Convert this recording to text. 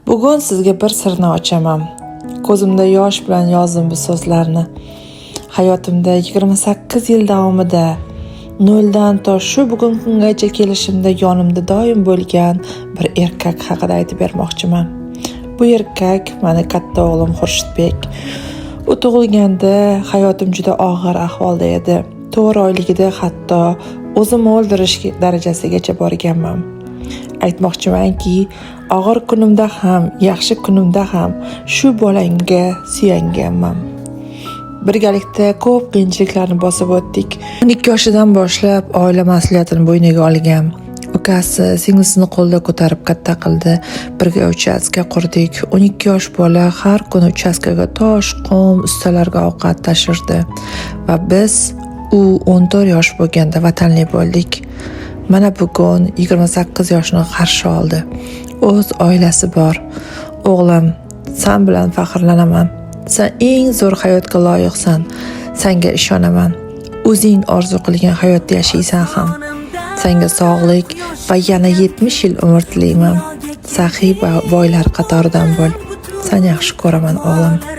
Bugun sizga bir sirni ochaman. Ko'zimda yosh bilan yozdim bu so'zlarni. Hayotimda 28 yil davomida noldan to shu bugun kungacha kelishimda yonimda doim bo'lgan bir erkak haqida aytib bermoqchiman. Bu erkak meni katta o'g'lim Xurshidbek. U tug'ilganda hayotim juda og'ir ahvolda edi. 4 oyligida hatto o'zimni o'ldirish darajasigacha borganman. Aytmoqchimanki, og'ir kunimda ham, yaxshi kunimda ham shu bolangga suyanganman. Birgalikda ko'p qiyinchiliklarni bosib o'tdik. 12 yoshidan boshlab oila mas'uliyatini bo'yniga olgan. Ukasi singlisini qo'lda ko'tarib katta qildi. Birga uchastka qurdik. 12 yosh bola har kuni uchastkaga tosh, qum, ustalarga ovqat tashirdi va biz u 14 yosh bo'lganda vatanli bo'ldik. Mana bugun 28 yoshni qarshi oldi. O'z oilasi bor. O'g'lim, sen bilan faxrlanaman. Sen eng zo'r hayotga loyiqsan. Senga ishonaman. O'zing orzu qilgan hayotda yashaysan ham. Senga sog'lik va yana 70 yil umr tilayman. Saxiy va boylar qatoridan bo'l. Seni yaxshi ko'raman, o'g'lim.